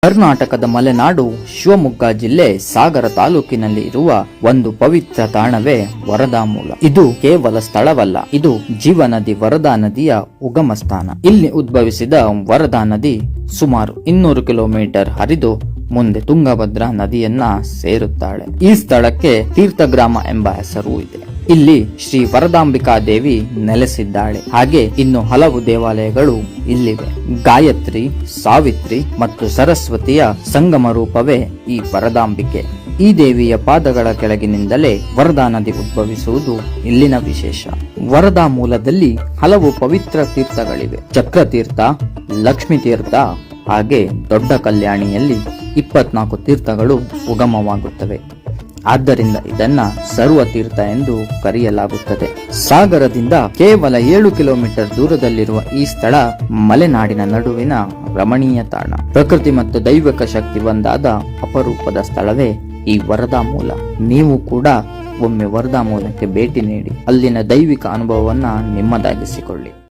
ಕರ್ನಾಟಕದ ಮಲೆನಾಡು ಶಿವಮೊಗ್ಗ ಜಿಲ್ಲೆ ಸಾಗರ ತಾಲೂಕಿನಲ್ಲಿ ಇರುವ ಒಂದು ಪವಿತ್ರ ತಾಣವೇ ವರದಾ ಮೂಲ. ಇದು ಕೇವಲ ಸ್ಥಳವಲ್ಲ, ಇದು ಜೀವ ನದಿ ವರದಾ ನದಿಯ ಉಗಮ ಸ್ಥಾನ. ಇಲ್ಲಿ ಉದ್ಭವಿಸಿದ ವರದಾ ನದಿ ಸುಮಾರು 200 ಕಿಲೋಮೀಟರ್ ಹರಿದು ಮುಂದೆ ತುಂಗಭದ್ರಾ ನದಿಯನ್ನ ಸೇರುತ್ತಾಳೆ. ಈ ಸ್ಥಳಕ್ಕೆ ತೀರ್ಥಗ್ರಾಮ ಎಂಬ ಹೆಸರು ಇದೆ. ಇಲ್ಲಿ ಶ್ರೀ ವರದಾಂಬಿಕಾ ದೇವಿ ನೆಲೆಸಿದ್ದಾಳೆ. ಹಾಗೆ ಇನ್ನು ಹಲವು ದೇವಾಲಯಗಳು ಇಲ್ಲಿವೆ. ಗಾಯತ್ರಿ, ಸಾವಿತ್ರಿ ಮತ್ತು ಸರಸ್ವತಿಯ ಸಂಗಮ ರೂಪವೇ ಈ ವರದಾಂಬಿಕೆ. ಈ ದೇವಿಯ ಪಾದಗಳ ಕೆಳಗಿನಿಂದಲೇ ವರದಾ ನದಿ ಉದ್ಭವಿಸುವುದು ಇಲ್ಲಿನ ವಿಶೇಷ. ವರದಾ ಮೂಲದಲ್ಲಿ ಹಲವು ಪವಿತ್ರ ತೀರ್ಥಗಳಿವೆ. ಚಕ್ರತೀರ್ಥ, ಲಕ್ಷ್ಮೀ ತೀರ್ಥ ಹಾಗೆ ದೊಡ್ಡ ಕಲ್ಯಾಣಿಯಲ್ಲಿ 24 ತೀರ್ಥಗಳು ಉಗಮವಾಗುತ್ತವೆ. ಆದ್ದರಿಂದ ಇದನ್ನ ಸರ್ವ ತೀರ್ಥ ಎಂದು ಕರೆಯಲಾಗುತ್ತದೆ. ಸಾಗರದಿಂದ ಕೇವಲ 7 ಕಿಲೋಮೀಟರ್ ದೂರದಲ್ಲಿರುವ ಈ ಸ್ಥಳ ಮಲೆನಾಡಿನ ನಡುವಿನ ರಮಣೀಯ ತಾಣ. ಪ್ರಕೃತಿ ಮತ್ತು ದೈವಿಕ ಶಕ್ತಿ ಒಂದಾದ ಅಪರೂಪದ ಸ್ಥಳವೇ ಈ ವರದಾ ಮೂಲ. ನೀವು ಕೂಡ ಒಮ್ಮೆ ವರದಾ ಮೂಲಕ್ಕೆ ಭೇಟಿ ನೀಡಿ ಅಲ್ಲಿನ ದೈವಿಕ ಅನುಭವವನ್ನ ನಿಮ್ಮದಾಗಿಸಿಕೊಳ್ಳಿ.